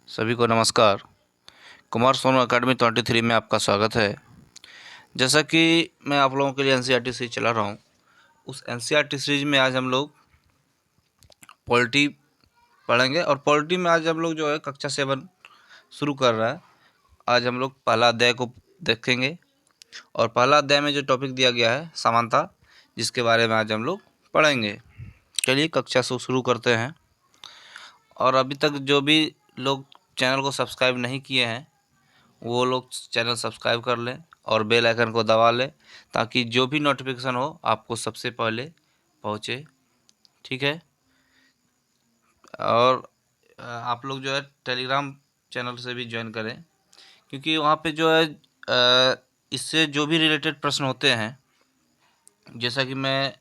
सभी को नमस्कार। कुमार सोनू अकेडमी 23 में आपका स्वागत है। जैसा कि मैं आप लोगों के लिए एनसीईआरटी सीरीज चला रहा हूँ, उस एनसीईआरटी सीरीज में आज हम लोग पॉलिटी पढ़ेंगे और पॉलिटी में आज हम लोग जो है कक्षा 7 शुरू कर रहा है। आज हम लोग पहला अध्याय को देखेंगे और पहला अध्याय में जो टॉपिक दिया गया है समानता, जिसके बारे में आज हम लोग पढ़ेंगे। चलिए कक्षा से शुरू करते हैं। और अभी तक जो भी लोग चैनल को सब्सक्राइब नहीं किए हैं वो लोग चैनल सब्सक्राइब कर लें और बेल आइकन को दबा लें, ताकि जो भी नोटिफिकेशन हो आपको सबसे पहले पहुँचे। ठीक है। और आप लोग जो है टेलीग्राम चैनल से भी ज्वाइन करें, क्योंकि वहाँ पे जो है इससे जो भी रिलेटेड प्रश्न होते हैं, जैसा कि मैं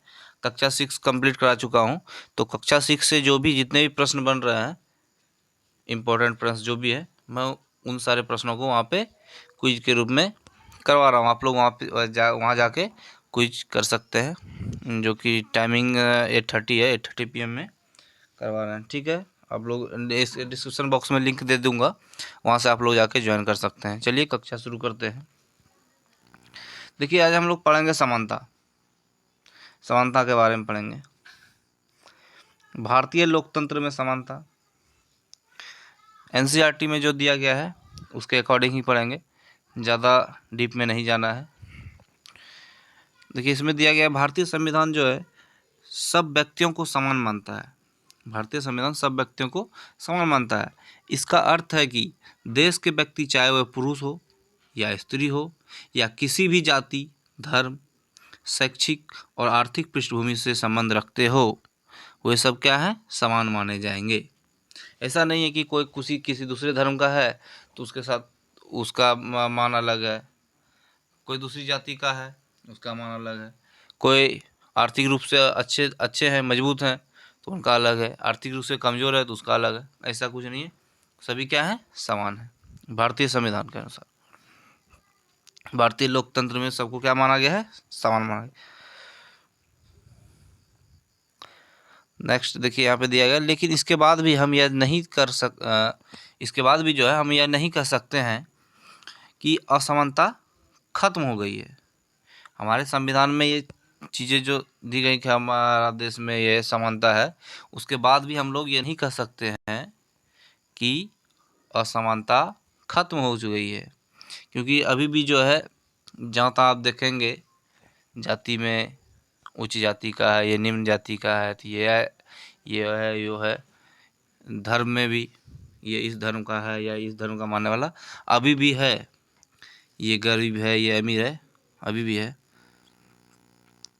कक्षा 6 कंप्लीट करा चुका हूँ, तो कक्षा 6 से जो भी जितने भी प्रश्न बन रहे हैं, इम्पोर्टेंट प्रश्न जो भी है, मैं उन सारे प्रश्नों को वहाँ पे क्विज के रूप में करवा रहा हूँ। आप लोग वहाँ जाके क्विज कर सकते हैं, जो कि टाइमिंग 8:30 है, 8:30 PM में करवा रहे हैं। ठीक है। आप लोग इस डिस्क्रिप्शन बॉक्स में लिंक दे दूँगा, वहाँ से आप लोग जाके ज्वाइन कर सकते हैं। चलिए कक्षा शुरू करते हैं। देखिए आज हम लोग पढ़ेंगे समानता के बारे में पढ़ेंगे। भारतीय लोकतंत्र में समानता एनसीईआरटी में जो दिया गया है उसके अकॉर्डिंग ही पढ़ेंगे, ज़्यादा डीप में नहीं जाना है। देखिए इसमें दिया गया है, भारतीय संविधान जो है सब व्यक्तियों को समान मानता है। भारतीय संविधान सब व्यक्तियों को समान मानता है। इसका अर्थ है कि देश के व्यक्ति, चाहे वह पुरुष हो या स्त्री हो या किसी भी जाति, धर्म, शैक्षिक और आर्थिक पृष्ठभूमि से संबंध रखते हो, वे सब क्या है, समान माने जाएंगे। ऐसा नहीं है कि कोई किसी दूसरे धर्म का है तो उसके साथ उसका मान अलग है, कोई दूसरी जाति का है उसका मान अलग है, कोई आर्थिक रूप से अच्छे हैं, मजबूत हैं तो उनका अलग है, आर्थिक रूप से कमज़ोर है तो उसका अलग है। ऐसा कुछ नहीं है, सभी क्या है, समान है। भारतीय संविधान के अनुसार भारतीय लोकतंत्र में सबको क्या माना गया है, समान माना गया। नेक्स्ट देखिए यहाँ पे दिया गया, लेकिन इसके बाद भी हम यह नहीं इसके बाद भी जो है हम यह नहीं कह सकते हैं कि असमानता खत्म हो गई है। हमारे संविधान में ये चीज़ें जो दी गई कि हमारा देश में ये समानता है, उसके बाद भी हम लोग ये नहीं कह सकते हैं कि असमानता खत्म हो चुकी है, क्योंकि अभी भी जो है जहाँ तक आप देखेंगे जाति में उच्च जाति का है, ये निम्न जाति का है, तो ये है, ये है, यो है। धर्म में भी ये इस धर्म का है या इस धर्म का मानने वाला अभी भी है, ये गरीब है, ये अमीर है, अभी भी है।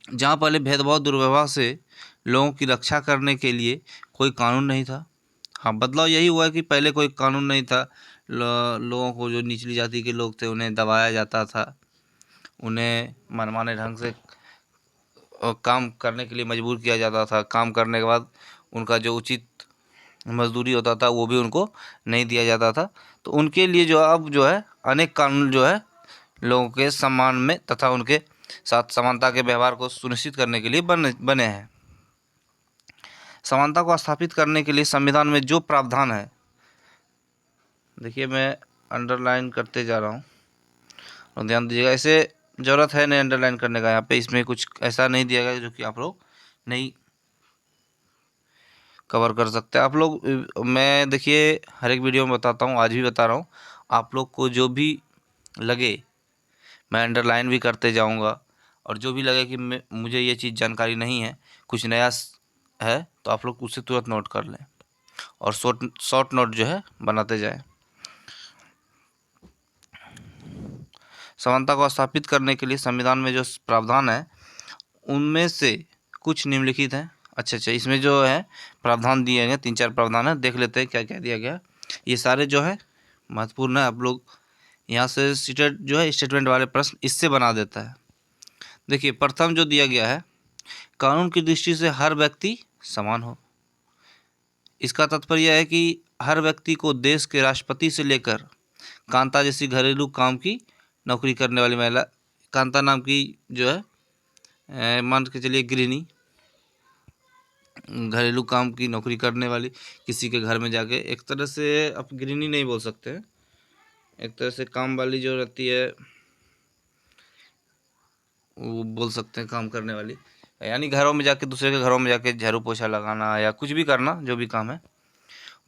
जहाँ पहले भेदभाव दुर्व्यवहार से लोगों की रक्षा करने के लिए कोई कानून नहीं था। हाँ, बदलाव यही हुआ है कि पहले कोई कानून नहीं था। लोगों को, जो निचली जाति के लोग थे, उन्हें दबाया जाता था, उन्हें मनमाने ढंग से काम करने के लिए मजबूर किया जाता था। काम करने के बाद उनका जो उचित मजदूरी होता था वो भी उनको नहीं दिया जाता था। तो उनके लिए जो अब जो है अनेक कानून जो है लोगों के सम्मान में तथा उनके साथ समानता के व्यवहार को सुनिश्चित करने के लिए बने हैं। समानता को स्थापित करने के लिए संविधान में जो प्रावधान है, देखिए मैं अंडरलाइन करते जा रहा हूँ और ध्यान दीजिएगा। ऐसे ज़रूरत है नहीं अंडरलाइन करने का, यहाँ पे इसमें कुछ ऐसा नहीं दिया गया जो कि आप लोग नहीं कवर कर सकते आप लोग। मैं देखिए हर एक वीडियो में बताता हूँ, आज भी बता रहा हूँ। आप लोग को जो भी लगे मैं अंडरलाइन भी करते जाऊँगा, और जो भी लगे कि मुझे ये चीज़ जानकारी नहीं है, कुछ नया है, तो आप लोग उससे तुरंत नोट कर लें और शॉर्ट नोट जो है बनाते जाएं। समानता को स्थापित करने के लिए संविधान में जो प्रावधान है उनमें से कुछ निम्नलिखित हैं। अच्छा, इसमें जो है प्रावधान दिए गए 3-4 प्रावधान है, देख लेते हैं क्या क्या दिया गया। ये सारे जो है महत्वपूर्ण है। आप लोग यहाँ से जो है स्टेटमेंट वाले प्रश्न इससे बना देता है। देखिए प्रथम जो दिया गया है, कानून की दृष्टि से हर व्यक्ति समान हो। इसका तात्पर्य है कि हर व्यक्ति को देश के राष्ट्रपति से लेकर कांता जैसी घरेलू काम की नौकरी करने वाली महिला, कांता नाम की जो है मान के चलिए गृहिणी, घरेलू काम की नौकरी करने वाली, किसी के घर में जाके, एक तरह से आप गृहिणी नहीं बोल सकते हैं, एक तरह से काम वाली जो रहती है वो बोल सकते हैं, काम करने वाली, यानी घरों में जाके, दूसरे के घरों में जाके झाड़ू पोछा लगाना या कुछ भी करना, जो भी काम है।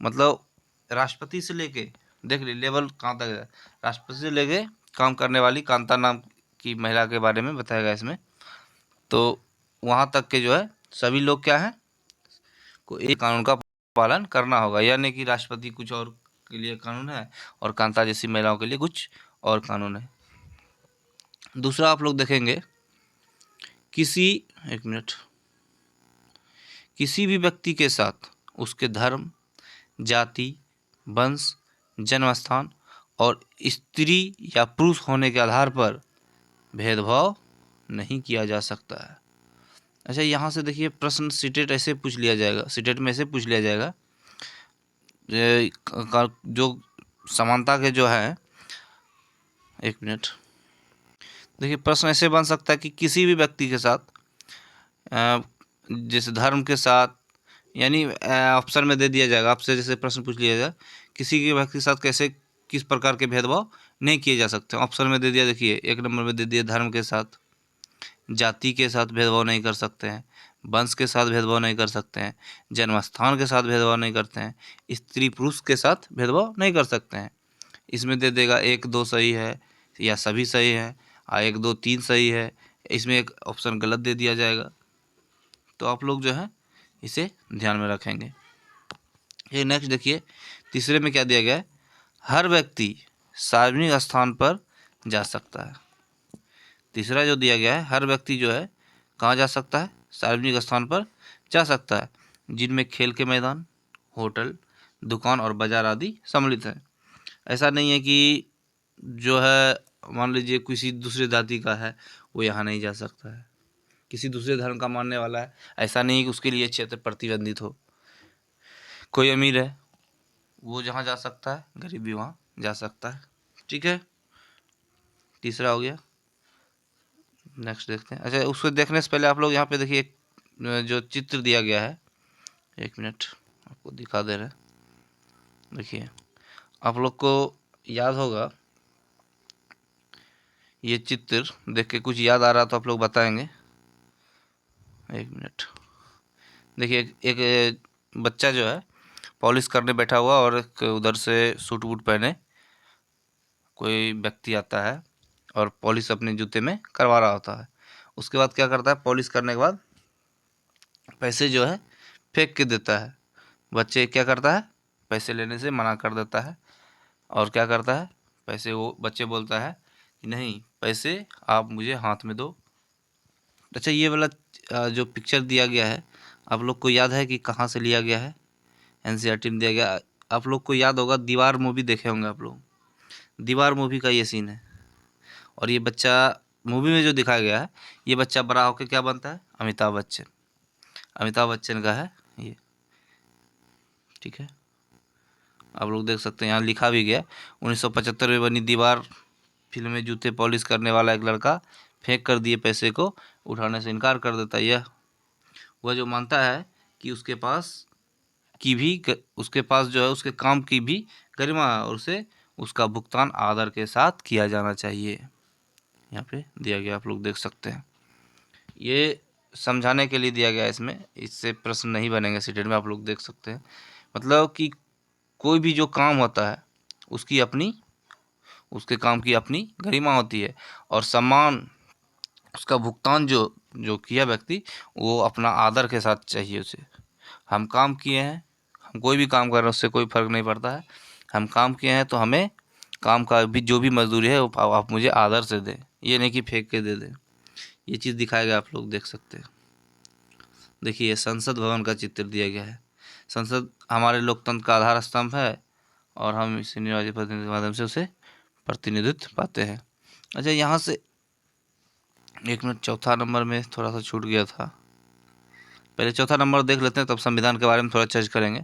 मतलब राष्ट्रपति से लेके, देख ली लेवल कहाँ तक है, राष्ट्रपति से लेके काम करने वाली कांता नाम की महिला के बारे में बताया गया इसमें। तो वहाँ तक के जो है सभी लोग क्या है, को एक कानून का पालन करना होगा, यानी कि राष्ट्रपति कुछ और के लिए कानून है और कांता जैसी महिलाओं के लिए कुछ और कानून है। दूसरा आप लोग देखेंगे, किसी एक मिनट, किसी भी व्यक्ति के साथ उसके धर्म, जाति, वंश, जन्म स्थान और स्त्री या पुरुष होने के आधार पर भेदभाव नहीं किया जा सकता है। अच्छा, यहाँ से देखिए प्रश्न सीटेट ऐसे पूछ लिया जाएगा, सीटेट में ऐसे पूछ लिया जाएगा, जो समानता के जो है, एक मिनट, देखिए प्रश्न ऐसे बन सकता है कि किसी भी व्यक्ति के साथ जैसे धर्म के साथ, यानी ऑप्शन में दे दिया जाएगा आपसे, जैसे प्रश्न पूछ लिया जाए किसी के व्यक्ति के साथ कैसे किस प्रकार के भेदभाव नहीं किए जा सकते। ऑप्शन में दे दिया, देखिए एक नंबर में दे दिया धर्म के साथ, जाति के साथ भेदभाव नहीं कर सकते हैं, वंश के साथ भेदभाव नहीं कर सकते हैं, जन्म स्थान के साथ भेदभाव नहीं करते हैं, स्त्री पुरुष के साथ भेदभाव नहीं कर सकते हैं। इसमें दे देगा 1 2 सही है या सभी सही है, 1 2 3 सही है, इसमें एक ऑप्शन गलत दे दिया जाएगा। तो आप लोग जो है इसे ध्यान में रखेंगे। ये नेक्स्ट देखिए, तीसरे में क्या दिया गया है, हर व्यक्ति सार्वजनिक स्थान पर जा सकता है। तीसरा जो दिया गया है, हर व्यक्ति जो है कहाँ जा सकता है, सार्वजनिक स्थान पर जा सकता है, जिनमें खेल के मैदान, होटल, दुकान और बाजार आदि सम्मिलित हैं। ऐसा नहीं है कि जो है मान लीजिए किसी दूसरे जाति का है वो यहाँ नहीं जा सकता है, किसी दूसरे धर्म का मानने वाला है, ऐसा नहीं कि उसके लिए क्षेत्र प्रतिबंधित हो। कोई अमीर है वो जहाँ जा सकता है, गरीब भी वहाँ जा सकता है। ठीक है, तीसरा हो गया। नेक्स्ट देखते हैं। अच्छा, उसको देखने से पहले आप लोग यहाँ पे देखिए, जो चित्र दिया गया है, एक मिनट आपको दिखा दे रहे हैं। देखिए आप लोग को याद होगा, ये चित्र देख के कुछ याद आ रहा तो आप लोग बताएंगे। एक मिनट, देखिए एक बच्चा जो है पॉलिश करने बैठा हुआ और एक उधर से सूट वूट पहने कोई व्यक्ति आता है और पॉलिश अपने जूते में करवा रहा होता है। उसके बाद क्या करता है, पॉलिश करने के बाद पैसे जो है फेंक के देता है। बच्चे क्या करता है, पैसे लेने से मना कर देता है और क्या करता है, पैसे वो बच्चे बोलता है कि नहीं, पैसे आप मुझे हाथ में दो। अच्छा, ये वाला जो पिक्चर दिया गया है आप लोग को याद है कि कहाँ से लिया गया है, एनसीईआरटी में दिया गया। आप लोग को याद होगा, दीवार मूवी देखे होंगे आप लोग, दीवार मूवी का ये सीन है। और ये बच्चा मूवी में जो दिखाया गया है, ये बच्चा बड़ा होकर क्या बनता है, अमिताभ बच्चन, अमिताभ बच्चन का है ये। ठीक है, आप लोग देख सकते हैं यहाँ लिखा भी गया, 1975 में बनी दीवार फिल्म में जूते पॉलिश करने वाला एक लड़का फेंक कर दिए पैसे को उठाने से इनकार कर देता है। यह वह जो मानता है कि उसके पास उसके पास जो है उसके काम की भी गरिमा है और उसे उसका भुगतान आदर के साथ किया जाना चाहिए। यहाँ पे दिया गया, आप लोग देख सकते हैं, ये समझाने के लिए दिया गया है इसमें, इससे प्रश्न नहीं बनेंगे सीटेट में, आप लोग देख सकते हैं। मतलब कि कोई भी जो काम होता है उसकी अपनी, उसके काम की अपनी गरिमा होती है और सम्मान, उसका भुगतान जो जो किया व्यक्ति वो अपना आदर के साथ चाहिए उसे। हम काम किए हैं, हम कोई भी काम कर रहे हैं उससे कोई फर्क नहीं पड़ता है, हम काम किए हैं तो हमें काम का भी जो भी मजदूरी है वो आप मुझे आदर से दें, ये नहीं कि फेंक के दे दें। ये चीज़ दिखाया गया, आप लोग देख सकते हैं। देखिए संसद भवन का चित्र दिया गया है। संसद हमारे लोकतंत्र का आधार स्तंभ है और हम इसे निर्वाचित प्रतिनिधि के माध्यम से उसे प्रतिनिधित्व पाते हैं। अच्छा, यहाँ से एक मिनट, चौथा नंबर में थोड़ा सा छूट गया था, पहले चौथा नंबर देख लेते हैं तब संविधान के बारे में थोड़ा चर्चा करेंगे।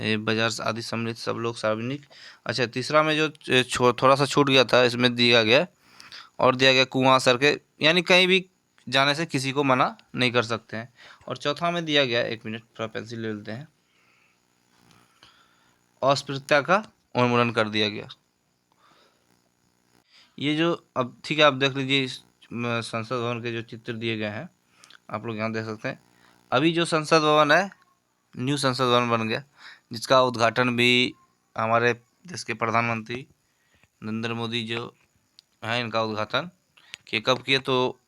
ये बाजार आदि सम्मिलित सब लोग सार्वजनिक। अच्छा, तीसरा में जो थोड़ा सा छूट गया था इसमें दिया गया, और दिया गया कुआं सड़कें, यानी कहीं भी जाने से किसी को मना नहीं कर सकते हैं। और चौथा में दिया गया, एक मिनट थोड़ा पेंसिल ले लेते हैं, अस्पृश्यता का उन्मूलन कर दिया गया। ये जो अब ठीक है, आप देख लीजिए इस संसद भवन के जो चित्र दिए गए हैं, आप लोग यहाँ देख सकते हैं। अभी जो संसद भवन है, न्यू संसद भवन बन गया, जिसका उद्घाटन भी हमारे देश के प्रधानमंत्री नरेंद्र मोदी जो हैं, इनका उद्घाटन किए। कब किए, तो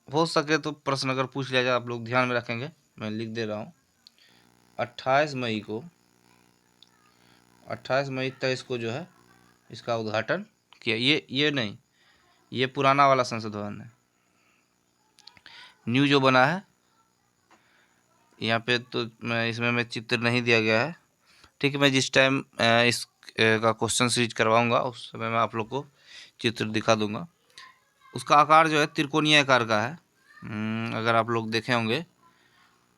हो सके तो प्रश्न अगर पूछ लिया जाए, आप लोग ध्यान में रखेंगे, मैं लिख दे रहा हूँ। 28 मई को, 28 मई 23 को जो है इसका उद्घाटन किया। ये नहीं, ये पुराना वाला संसद भवन है। न्यू जो बना है यहाँ पे, तो इसमें मैं चित्र नहीं दिया गया है। ठीक है, मैं जिस टाइम इस का क्वेश्चन सीरीज करवाऊंगा उस समय मैं आप लोग को चित्र दिखा दूंगा। उसका आकार जो है त्रिकोणीय आकार का है। अगर आप लोग देखे होंगे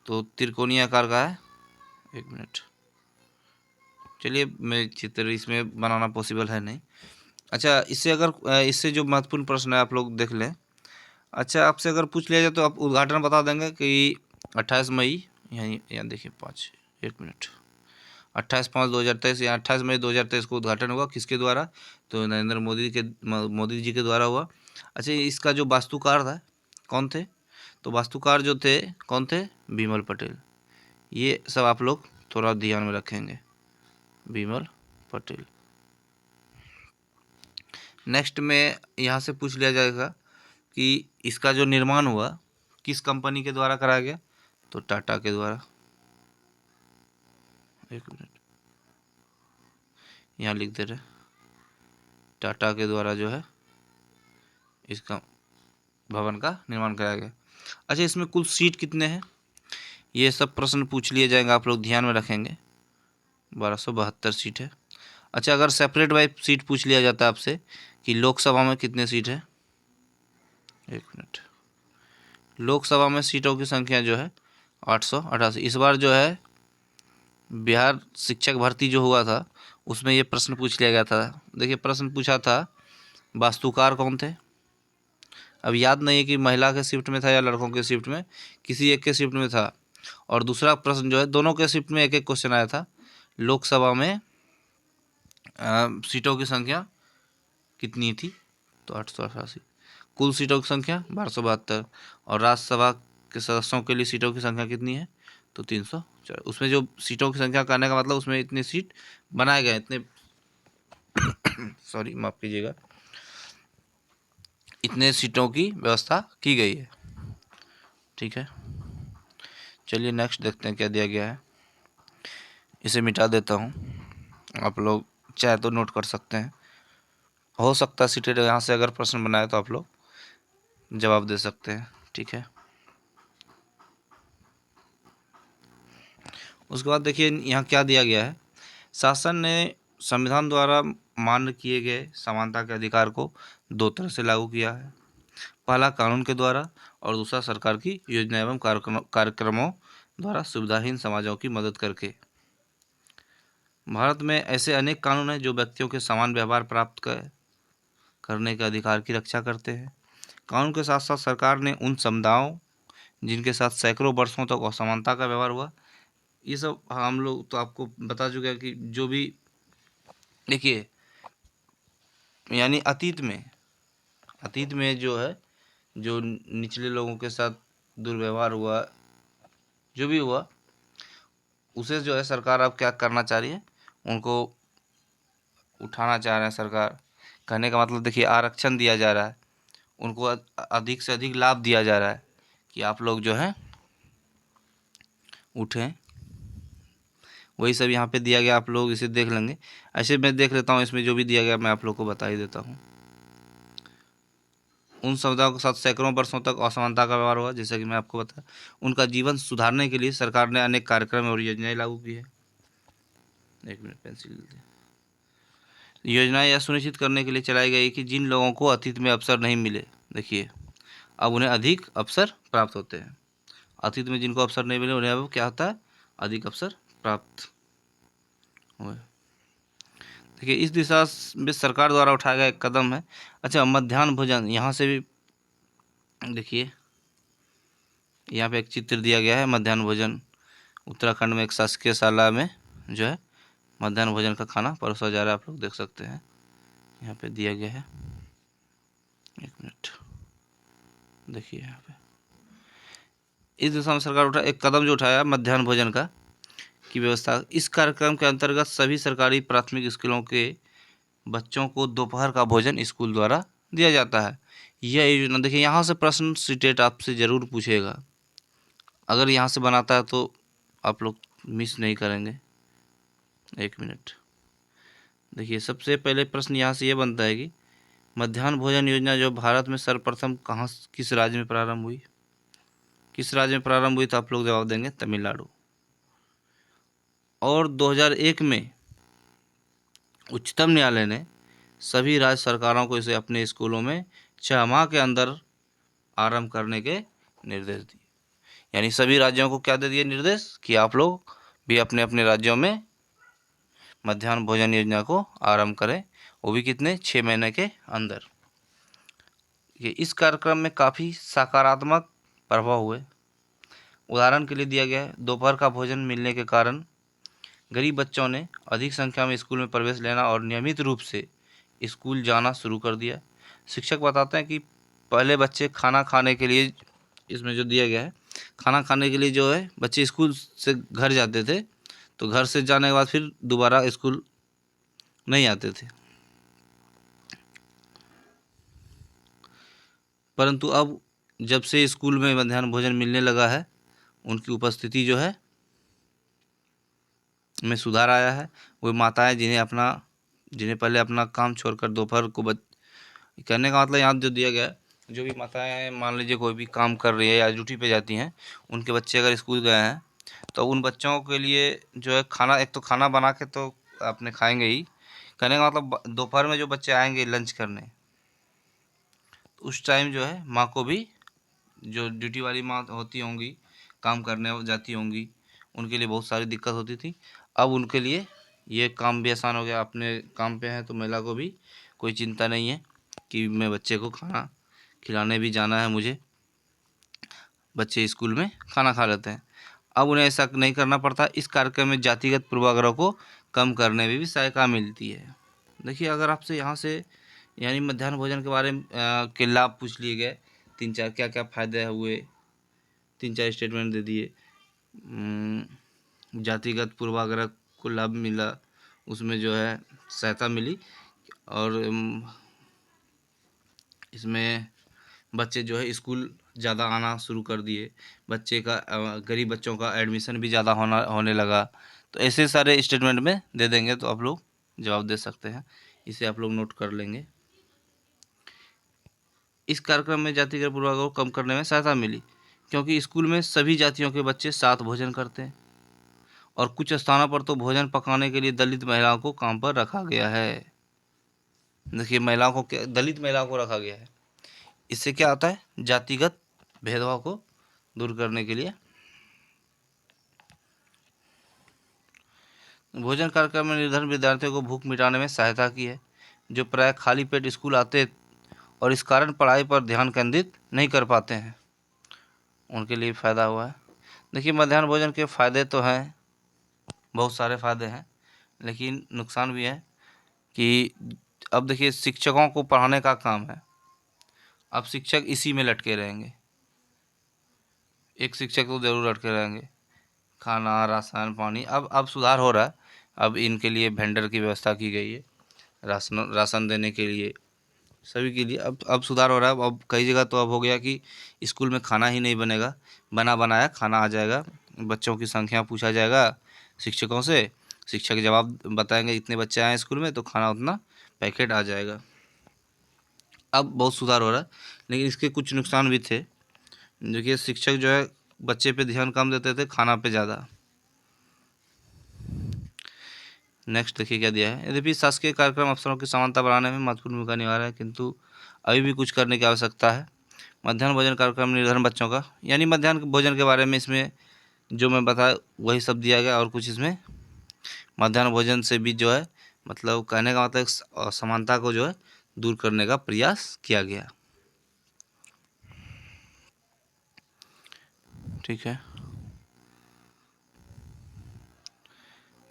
तो त्रिकोणीय आकार का है। एक मिनट, चलिए, मैं चित्र इसमें बनाना पॉसिबल है नहीं। अच्छा, इससे जो महत्वपूर्ण प्रश्न है आप लोग देख लें। अच्छा, आपसे अगर पूछ लिया जाए तो आप उद्घाटन बता देंगे कि 28 मई, यहाँ देखिए 5, एक मिनट, 28/5/2023 या 28 मई 2023 को उद्घाटन हुआ, किसके द्वारा, तो नरेंद्र मोदी जी के द्वारा हुआ। अच्छा, इसका जो वास्तुकार था कौन थे, तो वास्तुकार जो थे कौन थे, बिमल पटेल। ये सब आप लोग थोड़ा ध्यान में रखेंगे, बिमल पटेल। नेक्स्ट में यहाँ से पूछ लिया जाएगा कि इसका जो निर्माण हुआ किस कंपनी के द्वारा कराया गया, तो टाटा के द्वारा। एक मिनट, यहाँ लिख दे रहे, टाटा के द्वारा जो है इसका भवन का निर्माण कराया गया। अच्छा, इसमें कुल सीट कितने हैं, ये सब प्रश्न पूछ लिए जाएंगे, आप लोग ध्यान में रखेंगे। 1272 सीट है। अच्छा, अगर सेपरेट वाइज सीट पूछ लिया जाता है आपसे कि लोकसभा में कितने सीट है, एक मिनट, लोकसभा में सीटों की संख्या जो है 888। इस बार जो है बिहार शिक्षक भर्ती जो हुआ था उसमें ये प्रश्न पूछ लिया गया था। देखिए, प्रश्न पूछा था वास्तुकार कौन थे। अब याद नहीं है कि महिला के शिफ्ट में था या लड़कों के शिफ्ट में, किसी एक के शिफ्ट में था। और दूसरा प्रश्न जो है दोनों के शिफ्ट में एक एक क्वेश्चन आया था। लोकसभा में सीटों की संख्या कितनी थी, तो 888। कुल सीटों की संख्या 1272। और राज्यसभा के सदस्यों के लिए सीटों की संख्या कितनी है, तो 304। उसमें जो सीटों की संख्या करने का मतलब उसमें इतनी सीट बनाए गए, इतने सॉरी माफ़ कीजिएगा, इतने सीटों की व्यवस्था की गई है। ठीक है, चलिए नेक्स्ट देखते हैं क्या दिया गया है। इसे मिटा देता हूँ, आप लोग चाहे तो नोट कर सकते हैं। हो सकता है सीटेड यहाँ से अगर प्रश्न बनाए तो आप लोग जवाब दे सकते हैं। ठीक है, उसके बाद देखिए यहाँ क्या दिया गया है। शासन ने संविधान द्वारा मान्य किए गए समानता के अधिकार को दो तरह से लागू किया है। पहला कानून के द्वारा और दूसरा सरकार की योजना एवं कार्यक्रमों द्वारा सुविधाहीन समाजों की मदद करके। भारत में ऐसे अनेक कानून हैं जो व्यक्तियों के समान व्यवहार प्राप्त करने के अधिकार की रक्षा करते हैं। कानून के साथ साथ सरकार ने उन समुदायों जिनके साथ सैकड़ों वर्षों तक असमानता का व्यवहार हुआ, ये सब हम लोग तो आपको बता चुके हैं कि जो भी देखिए, यानी अतीत में जो है, जो निचले लोगों के साथ दुर्व्यवहार हुआ, जो भी हुआ, उसे जो है सरकार अब क्या करना चाह रही है, उनको उठाना चाह रहे हैं सरकार। कहने का मतलब देखिए, आरक्षण दिया जा रहा है, उनको अधिक से अधिक लाभ दिया जा रहा है कि आप लोग जो है उठें। वही सब यहाँ पे दिया गया, आप लोग इसे देख लेंगे। ऐसे मैं देख लेता हूँ, इसमें जो भी दिया गया मैं आप लोग को बता ही देता हूँ। उन समुदायों के साथ सैकड़ों वर्षों तक असमानता का व्यवहार हुआ, जैसा कि मैं आपको बताया, उनका जीवन सुधारने के लिए सरकार ने अनेक कार्यक्रम और योजनाएं लागू की है। एक मिनट, पेंसिल योजनाएं यह सुनिश्चित करने के लिए चलाई गई कि जिन लोगों को अतीत में अवसर नहीं मिले, देखिए अब उन्हें अधिक अवसर प्राप्त होते हैं। अतीत में जिनको अवसर नहीं मिले उन्हें अब क्या होता है, अधिक अवसर प्राप्त हुए। देखिए, इस दिशा में सरकार द्वारा उठाया गया एक कदम है। अच्छा, मध्याह्न भोजन, यहाँ से भी देखिए यहाँ पे एक चित्र दिया गया है मध्याह्न भोजन उत्तराखंड में एक शासकीय शाला में जो है मध्याह्न भोजन का खाना परोसा जा रहा है। आप लोग देख सकते हैं यहाँ पे दिया गया है। एक मिनट देखिए यहाँ पे इस दिशा में सरकार एक कदम जो उठाया मध्याह्न भोजन का की व्यवस्था। इस कार्यक्रम के अंतर्गत सभी सरकारी प्राथमिक स्कूलों के बच्चों को दोपहर का भोजन स्कूल द्वारा दिया जाता है। यह योजना देखिए, यहाँ से प्रश्न सीटेट आपसे ज़रूर पूछेगा, अगर यहाँ से बनाता है तो आप लोग मिस नहीं करेंगे। एक मिनट देखिए, सबसे पहले प्रश्न यहाँ से ये बनता है कि मध्याह्न भोजन योजना जो भारत में सर्वप्रथम कहाँ किस राज्य में प्रारंभ हुई, किस राज्य में प्रारंभ हुई, तो आप लोग जवाब देंगे तमिलनाडु। और 2001 में उच्चतम न्यायालय ने सभी राज्य सरकारों को इसे अपने स्कूलों में 6 माह के अंदर आरंभ करने के निर्देश दिए। यानी सभी राज्यों को क्या दे दिए निर्देश कि आप लोग भी अपने अपने राज्यों में मध्याह्न भोजन योजना को आरंभ करें, वो भी कितने 6 महीने के अंदर। ये इस कार्यक्रम में काफ़ी सकारात्मक प्रभाव हुए। उदाहरण के लिए दिया गया है, दोपहर का भोजन मिलने के कारण गरीब बच्चों ने अधिक संख्या में स्कूल में प्रवेश लेना और नियमित रूप से स्कूल जाना शुरू कर दिया। शिक्षक बताते हैं कि पहले बच्चे खाना खाने के लिए, इसमें जो दिया गया है, खाना खाने के लिए जो है बच्चे स्कूल से घर जाते थे, तो घर से जाने के बाद फिर दोबारा स्कूल नहीं आते थे। परंतु अब जब से स्कूल में मध्याह्न भोजन मिलने लगा है, उनकी उपस्थिति जो है में सुधार आया है। वो माताएं जिन्हें पहले अपना काम छोड़कर दोपहर को कहने का मतलब यहाँ जो दिया गया है, जो भी माताएं मान लीजिए कोई भी काम कर रही है या ड्यूटी पे जाती हैं, उनके बच्चे अगर स्कूल गए हैं तो उन बच्चों के लिए जो है खाना, एक तो खाना बना के तो अपने खाएंगे ही, कहने का मतलब दोपहर में जो बच्चे आएंगे लंच करने, तो उस टाइम जो है माँ को भी, जो ड्यूटी वाली माँ होती होंगी, काम करने जाती होंगी, उनके लिए बहुत सारी दिक्कत होती थी। अब उनके लिए ये काम भी आसान हो गया। अपने काम पे हैं तो महिला को भी कोई चिंता नहीं है कि मैं बच्चे को खाना खिलाने भी जाना है मुझे, बच्चे स्कूल में खाना खा लेते हैं। अब उन्हें ऐसा नहीं करना पड़ता। इस कार्यक्रम में जातिगत पूर्वाग्रह को कम करने में भी सहायता मिलती है। देखिए, अगर आपसे यहाँ से यानी मध्याह्न भोजन के बारे में के लाभ पूछ लिए गए, 3-4 क्या क्या फ़ायदे हुए, 3-4 स्टेटमेंट दे दिए। जातिगत पूर्वाग्रह को लाभ मिला, उसमें जो है सहायता मिली, और इसमें बच्चे जो है स्कूल ज़्यादा आना शुरू कर दिए, बच्चे का गरीब बच्चों का एडमिशन भी ज़्यादा होने लगा। तो ऐसे सारे स्टेटमेंट में दे देंगे तो आप लोग जवाब दे सकते हैं। इसे आप लोग नोट कर लेंगे। इस कार्यक्रम में जातिगत पूर्वाग्रह को कम करने में सहायता मिली, क्योंकि स्कूल में सभी जातियों के बच्चे साथ भोजन करते हैं, और कुछ स्थानों पर तो भोजन पकाने के लिए दलित महिलाओं को काम पर रखा गया है। देखिए, दलित महिलाओं को रखा गया है। इससे क्या होता है, जातिगत भेदभाव को दूर करने के लिए। भोजन कार्यक्रम में निर्धन विद्यार्थियों को भूख मिटाने में सहायता की है, जो प्राय खाली पेट स्कूल आते और इस कारण पढ़ाई पर ध्यान केंद्रित नहीं कर पाते हैं, उनके लिए फ़ायदा हुआ है। देखिए, मध्याह्न भोजन के फ़ायदे तो हैं, बहुत सारे फ़ायदे हैं, लेकिन नुकसान भी है कि अब देखिए, शिक्षकों को पढ़ाने का काम है, अब शिक्षक इसी में लटके रहेंगे। एक शिक्षक तो ज़रूर लटके रहेंगे, खाना, राशन, पानी। अब सुधार हो रहा है, अब इनके लिए वेंडर की व्यवस्था की गई है, राशन देने के लिए सभी के लिए। अब सुधार हो रहा है। अब कई जगह तो अब हो गया कि स्कूल में खाना ही नहीं बनेगा, बना बनाया खाना आ जाएगा, बच्चों की संख्या पूछा जाएगा शिक्षकों से, शिक्षक जवाब बताएंगे इतने बच्चे आए स्कूल में तो खाना उतना पैकेट आ जाएगा। अब बहुत सुधार हो रहा है, लेकिन इसके कुछ नुकसान भी थे। देखिए, शिक्षक जो है बच्चे पे ध्यान कम देते थे, खाना पे ज़्यादा। नेक्स्ट देखिए क्या दिया है। यद्यपि शासकीय कार्यक्रम अफसरों की समानता बढ़ाने में महत्वपूर्ण भूमिका निभा रहा है, किंतु अभी भी कुछ करने की आवश्यकता है। मध्याह्न भोजन कार्यक्रम निर्धन बच्चों का, यानी मध्याह्न भोजन के बारे में इसमें जो मैं बताया वही सब दिया गया, और कुछ इसमें मध्याह्न भोजन से भी जो है मतलब कहने का मतलब असमानता को जो है दूर करने का प्रयास किया गया। ठीक है।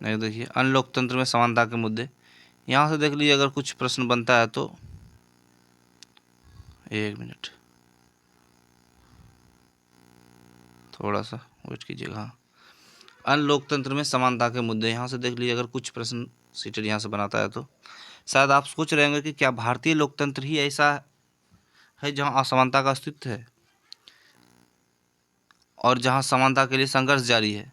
नहीं, देखिए अन्य लोकतंत्र में समानता के मुद्दे, यहाँ से देख लीजिए अगर कुछ प्रश्न बनता है तो, एक मिनट थोड़ा सा वेट कीजिएगा। हाँ, अन्य लोकतंत्र में समानता के मुद्दे, यहाँ से देख लीजिए अगर कुछ प्रश्न सीटेड यहाँ से बनाता है तो। शायद आप सोच रहे होंगे कि क्या भारतीय लोकतंत्र ही ऐसा है जहाँ असमानता का अस्तित्व है और जहाँ समानता के लिए संघर्ष जारी है।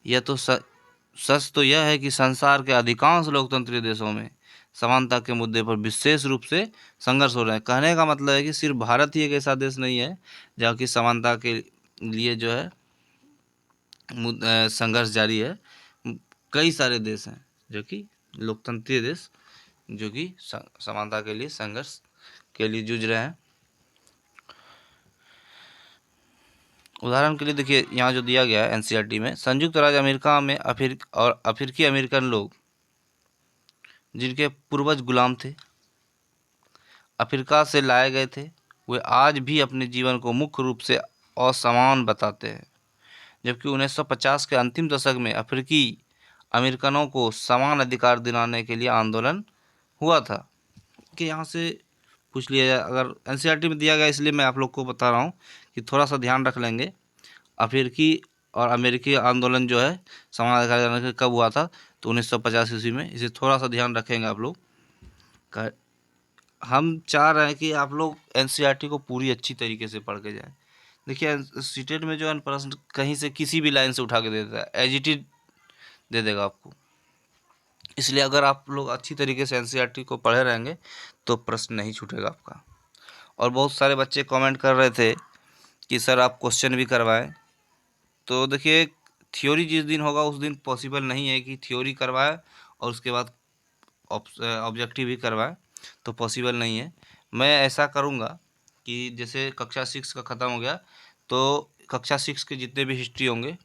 यह तो सच तो यह है कि संसार के अधिकांश लोकतंत्री देशों में समानता के मुद्दे पर विशेष रूप से संघर्ष हो रहे हैं। कहने का मतलब है कि सिर्फ भारत ही एक ऐसा देश नहीं है जहाँ की समानता के लिए जो है संघर्ष जारी है। कई सारे देश हैं जो कि लोकतंत्रीय देश जो कि समानता के लिए संघर्ष के लिए जूझ रहे हैं। उदाहरण के लिए देखिए यहाँ जो दिया गया है एनसीईआरटी में, संयुक्त राज्य अमेरिका में अफ्रीकी अमेरिकन लोग जिनके पूर्वज गुलाम थे, अफ्रीका से लाए गए थे, वे आज भी अपने जीवन को मुख्य रूप से असमान बताते हैं। जबकि 1950 के अंतिम दशक में अफ्रीकी अमेरिकनों को समान अधिकार दिलाने के लिए आंदोलन हुआ था। कि यहाँ से पूछ लिया जाए, अगर एनसीईआरटी में दिया गया इसलिए मैं आप लोग को बता रहा हूँ कि थोड़ा सा ध्यान रख लेंगे। अफ्रीकी और अमेरिकी आंदोलन जो है समान अधिकार दिलाने के कब हुआ था, तो 1950 ईस्वी में। इसे थोड़ा सा ध्यान रखेंगे आप लोग। हम चाह रहे हैं कि आप लोग एनसीईआरटी को पूरी अच्छी तरीके से पढ़ के जाएं। देखिए सीटेट में जो है प्रश्न कहीं से किसी भी लाइन से उठा के दे देता है, एज इट इज दे देगा आपको। इसलिए अगर आप लोग अच्छी तरीके से एनसीईआरटी को पढ़े रहेंगे तो प्रश्न नहीं छूटेगा आपका। और बहुत सारे बच्चे कमेंट कर रहे थे कि सर आप क्वेश्चन भी करवाएं। तो देखिए थ्योरी जिस दिन होगा उस दिन पॉसिबल नहीं है कि थ्योरी करवाए और उसके बाद ऑब्जेक्टिव भी करवाए, तो पॉसिबल नहीं है। मैं ऐसा करूँगा कि जैसे कक्षा 6 का ख़त्म हो गया तो कक्षा 6 के जितने भी हिस्ट्री होंगे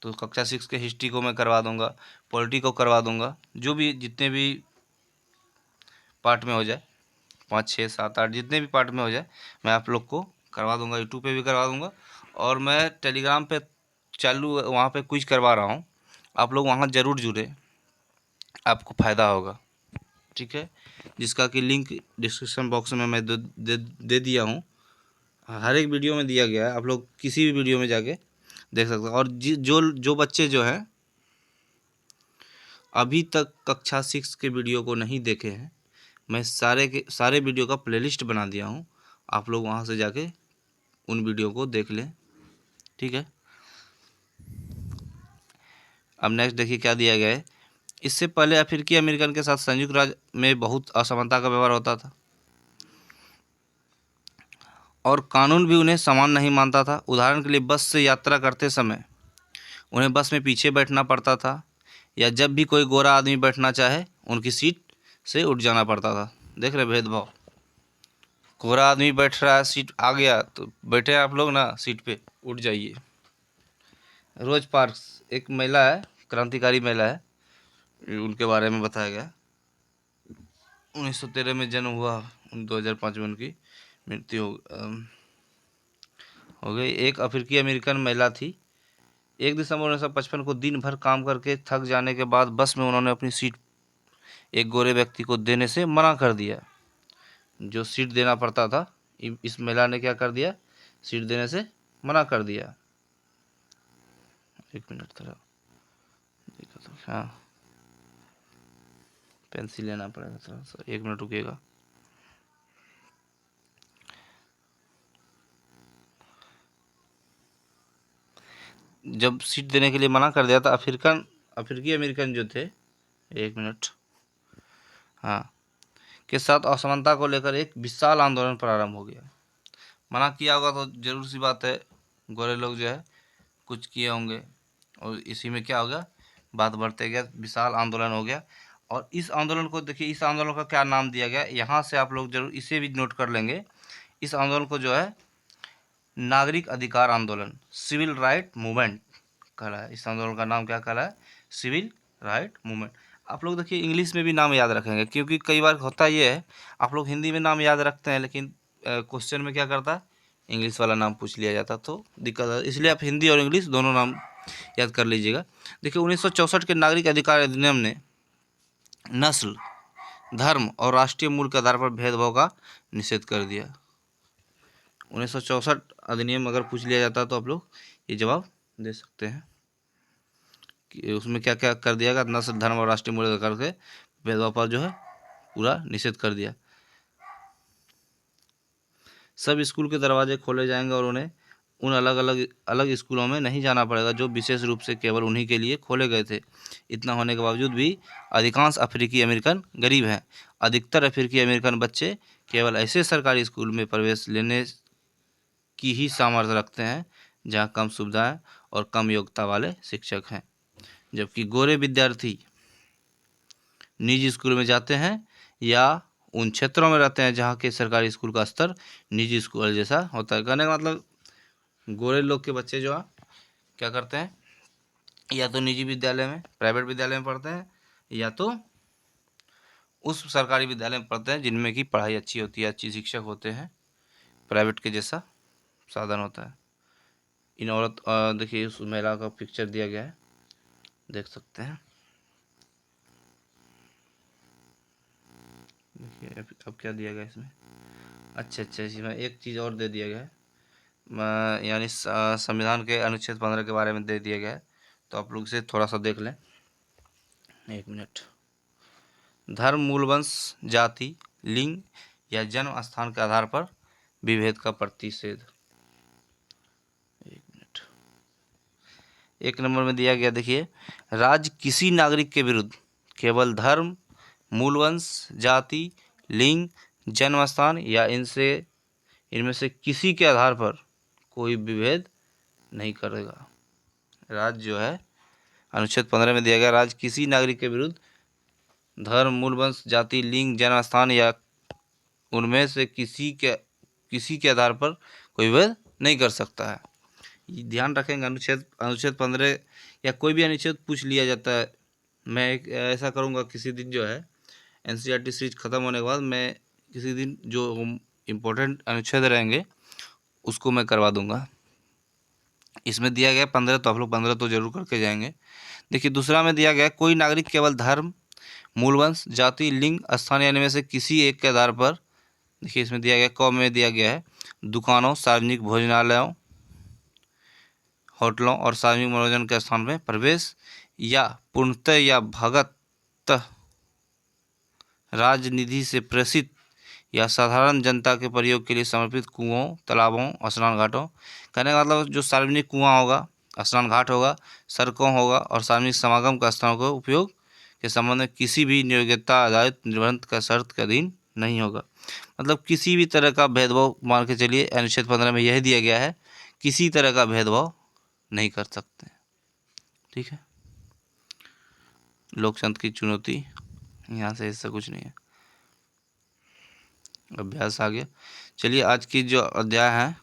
तो कक्षा 6 के हिस्ट्री को मैं करवा दूंगा, पॉलिटी को करवा दूंगा, जो भी जितने भी पार्ट में हो जाए, 5, 6, 7, 8 जितने भी पार्ट में हो जाए मैं आप लोग को करवा दूंगा। यूट्यूब पे भी करवा दूंगा और मैं टेलीग्राम पे चालू वहाँ पे क्विज करवा रहा हूँ, आप लोग वहाँ ज़रूर जुड़े, आपको फ़ायदा होगा। ठीक है, जिसका कि लिंक डिस्क्रिप्शन बॉक्स में मैं दे दिया हूँ। हर एक वीडियो में दिया गया है, आप लोग किसी भी वीडियो में जाके देख सकते हैं। और जो बच्चे जो हैं अभी तक कक्षा 6 के वीडियो को नहीं देखे हैं, मैं सारे के सारे वीडियो का प्लेलिस्ट बना दिया हूँ, आप लोग वहाँ से जाके उन वीडियो को देख लें। ठीक है, अब नेक्स्ट देखिए क्या दिया गया है। इससे पहले अफ्रीकी अमेरिकन के साथ संयुक्त राज्य में बहुत असमानता का व्यवहार होता था और कानून भी उन्हें समान नहीं मानता था। उदाहरण के लिए बस से यात्रा करते समय उन्हें बस में पीछे बैठना पड़ता था, या जब भी कोई गोरा आदमी बैठना चाहे उनकी सीट से उठ जाना पड़ता था। देख रहे भेदभाव, गोरा आदमी बैठ रहा है, सीट आ गया तो बैठे आप लोग ना सीट पे, उठ जाइए। रोज पार्क्स एक महिला है, क्रांतिकारी महिला है, उनके बारे में बताया गया। 1913 में जन्म हुआ, 2005 में उनकी मृत्यु हो गई। एक अफ्रीकी अमेरिकन महिला थी। 1 दिसंबर 1955 को दिन भर काम करके थक जाने के बाद बस में उन्होंने अपनी सीट एक गोरे व्यक्ति को देने से मना कर दिया। जो सीट देना पड़ता था, इस महिला ने क्या कर दिया, सीट देने से मना कर दिया। एक मिनट थोड़ा देखा तो, हाँ पेंसिल लेना पड़ेगा थोड़ा सा, 1 मिनट रुकिएगा। जब सीट देने के लिए मना कर दिया था, अफ्रीकी अमेरिकन जो थे, 1 मिनट, हाँ, के साथ असमानता को लेकर एक विशाल आंदोलन प्रारंभ हो गया। मना किया होगा तो जरूर सी बात है गोरे लोग जो है कुछ किए होंगे, और इसी में क्या हो गया, बात बढ़ते गया, विशाल आंदोलन हो गया। और इस आंदोलन को देखिए, इस आंदोलन का क्या नाम दिया गया, यहाँ से आप लोग जरूर इसे भी नोट कर लेंगे। इस आंदोलन को जो है नागरिक अधिकार आंदोलन, सिविल राइट मूवमेंट कहा है। इस आंदोलन का नाम क्या कहा है, सिविल राइट मूवमेंट। आप लोग देखिए इंग्लिश में भी नाम याद रखेंगे, क्योंकि कई बार होता ये है आप लोग हिंदी में नाम याद रखते हैं लेकिन क्वेश्चन में क्या करता है, इंग्लिश वाला नाम पूछ लिया जाता तो दिक्कत है, इसलिए आप हिंदी और इंग्लिश दोनों नाम याद कर लीजिएगा। देखिए 1964 के नागरिक अधिकार अधिनियम ने नस्ल, धर्म और राष्ट्रीय मूल के आधार पर भेदभाव का निषेध कर दिया। 1964 अधिनियम अगर पूछ लिया जाता तो आप लोग ये जवाब दे सकते हैं कि उसमें क्या क्या कर दिया गया। नस्ल, धर्म और राष्ट्रीय मूल के आधार से भेदभाव पर जो है पूरा निषेध कर दिया। सब स्कूल के दरवाजे खोले जाएंगे और उन्हें उन अलग स्कूलों में नहीं जाना पड़ेगा जो विशेष रूप से केवल उन्हीं के लिए खोले गए थे। इतना होने के बावजूद भी अधिकांश अफ्रीकी अमेरिकन गरीब हैं। अधिकतर अफ्रीकी अमेरिकन बच्चे केवल ऐसे सरकारी स्कूल में प्रवेश लेने की ही सामर्थ्य रखते हैं जहां कम सुविधाएं और कम योग्यता वाले शिक्षक हैं, जबकि गोरे विद्यार्थी निजी स्कूल में जाते हैं या उन क्षेत्रों में रहते हैं जहाँ के सरकारी स्कूल का स्तर निजी स्कूल जैसा होता है। कहने का मतलब गोरे लोग के बच्चे जो है क्या करते हैं, या तो निजी विद्यालय में, प्राइवेट विद्यालय में पढ़ते हैं, या तो उस सरकारी विद्यालय में पढ़ते हैं जिनमें की पढ़ाई अच्छी होती है, अच्छी शिक्षक होते हैं, प्राइवेट के जैसा साधन होता है। इन औरत देखिए उस महिला का पिक्चर दिया गया है, देख सकते हैं। देखिए अब क्या दिया गया इसमें, अच्छा इसमें एक चीज़ और दे दिया गया है, यानी संविधान के अनुच्छेद 15 के बारे में दे दिया गया है, तो आप लोग इसे थोड़ा सा देख लें। एक मिनट। धर्म, मूल वंश, जाति, लिंग या जन्म स्थान के आधार पर विभेद का प्रतिषेध। एक मिनट। एक नंबर में दिया गया, देखिए, राज्य किसी नागरिक के विरुद्ध केवल धर्म, मूल वंश, जाति, लिंग, जन्म स्थान या इनमें से किसी के आधार पर कोई विभेद नहीं करेगा। राज्य जो है अनुच्छेद 15 में दिया गया, राज्य किसी नागरिक के विरुद्ध धर्म, मूल वंश, जाति, लिंग, जन्म स्थान या उनमें से किसी के आधार पर कोई विभेद नहीं कर सकता है। ये ध्यान रखेंगे। अनुच्छेद 15 या कोई भी अनुच्छेद पूछ लिया जाता है। मैं ऐसा करूँगा किसी दिन जो है NCERT सीरीज ख़त्म होने के बाद मैं किसी दिन जो इम्पोर्टेंट अनुच्छेद रहेंगे उसको मैं करवा दूंगा। इसमें दिया गया 15, तो आप लोग 15 तो जरूर करके जाएंगे। देखिए दूसरा में दिया गया, कोई नागरिक केवल धर्म, मूल वंश, जाति, लिंग, स्थान या इनमें से किसी एक के आधार पर, देखिए इसमें दिया गया क में दिया गया है, दुकानों, सार्वजनिक भोजनालयों, होटलों और सार्वजनिक मनोरंजन के स्थान में प्रवेश या पूर्णतः या भगत राजनिधि से प्रेषित या साधारण जनता के प्रयोग के लिए समर्पित कुओं, तालाबों, स्नान घाटों। कहने का मतलब जो सार्वजनिक कुआं होगा, स्नान घाट होगा, सड़कों होगा और सार्वजनिक समागम का स्थानों का उपयोग के संबंध में किसी भी योग्यता आधारित निर्बंध का शर्त के अधीन नहीं होगा। मतलब किसी भी तरह का भेदभाव, मान के चलिए अनुच्छेद 15 में यही दिया गया है, किसी तरह का भेदभाव नहीं कर सकते। ठीक है, लोकतंत्र की चुनौती, यहाँ से ऐसा कुछ नहीं है। अभ्यास आ गया। चलिए आज की जो अध्याय है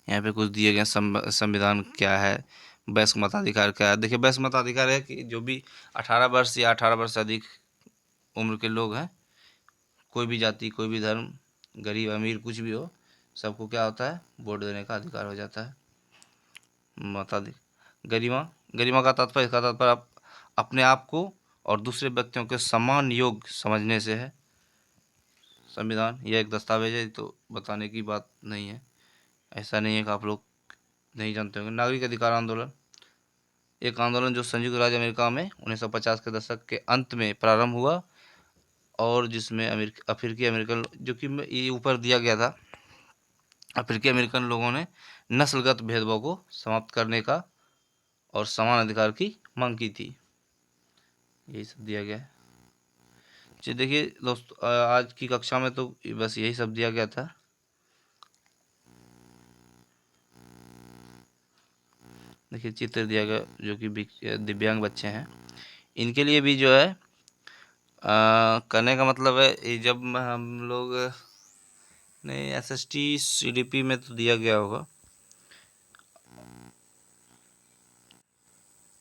यहाँ पे कुछ दिए गए, संविधान क्या है, वयस्क मताधिकार क्या है। देखिए वयस्क मताधिकार है कि जो भी 18 वर्ष या 18 वर्ष से अधिक उम्र के लोग हैं, कोई भी जाति, कोई भी धर्म, गरीब अमीर कुछ भी हो, सबको क्या होता है, वोट देने का अधिकार हो जाता है। मताधिकार, गरिमा का तात्पर्य, इसका तात्पर्य आप अपने आप को और दूसरे व्यक्तियों के समान योग्य समझने से है। संविधान यह एक दस्तावेज है, तो बताने की बात नहीं है, ऐसा नहीं है कि आप लोग नहीं जानते होंगे। नागरिक अधिकार आंदोलन, एक आंदोलन जो संयुक्त राज्य अमेरिका में 1950 के दशक के अंत में प्रारंभ हुआ और जिसमें अफ्रीकी अमेरिकन, जो कि ये ऊपर दिया गया था, अफ्रीकी अमेरिकन लोगों ने नस्लगत भेदभाव को समाप्त करने का और समान अधिकार की मांग की थी। यही सब दिया गया है। जी देखिए दोस्तों, आज की कक्षा में तो बस यही सब दिया गया था। देखिए चित्र दिया गया जो कि दिव्यांग बच्चे हैं, इनके लिए भी जो है करने का मतलब है, जब हम लोग नहीं SST CDP में तो दिया गया होगा,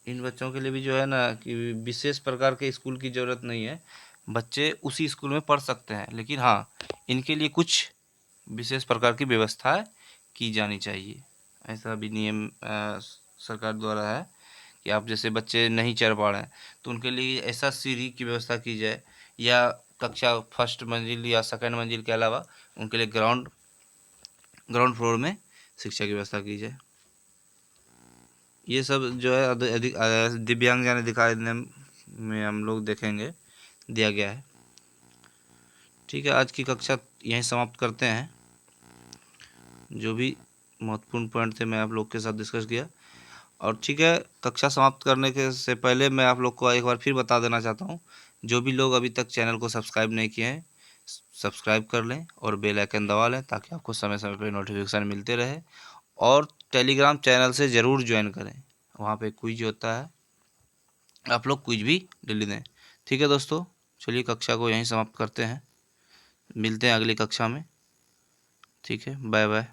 इन बच्चों के लिए भी जो है ना कि विशेष प्रकार के स्कूल की ज़रूरत नहीं है, बच्चे उसी स्कूल में पढ़ सकते हैं। लेकिन हाँ, इनके लिए कुछ विशेष प्रकार की व्यवस्था की जानी चाहिए। ऐसा भी नियम सरकार द्वारा है कि आप जैसे बच्चे नहीं चढ़ पा रहे हैं तो उनके लिए ऐसा सीढ़ी की व्यवस्था की जाए, या कक्षा फर्स्ट मंजिल या सेकंड मंजिल के अलावा उनके लिए ग्राउंड फ्लोर में शिक्षा की व्यवस्था की जाए। ये सब जो है अधिक दिव्यांगजन अधिकार में हम लोग देखेंगे दिया गया है। ठीक है, आज की कक्षा यहीं समाप्त करते हैं। जो भी महत्वपूर्ण पॉइंट थे मैं आप लोग के साथ डिस्कस किया। और ठीक है, कक्षा समाप्त करने के से पहले मैं आप लोग को एक बार फिर बता देना चाहता हूँ, जो भी लोग अभी तक चैनल को सब्सक्राइब नहीं किए हैं सब्सक्राइब कर लें और बेल आइकन दबा लें, ताकि आपको समय समय पर नोटिफिकेशन मिलते रहे। और टेलीग्राम चैनल से ज़रूर ज्वाइन करें, वहाँ पे क्विज होता है, आप लोग क्विज भी डेली दें। ठीक है दोस्तों, चलिए कक्षा को यहीं समाप्त करते हैं, मिलते हैं अगली कक्षा में। ठीक है, बाय बाय।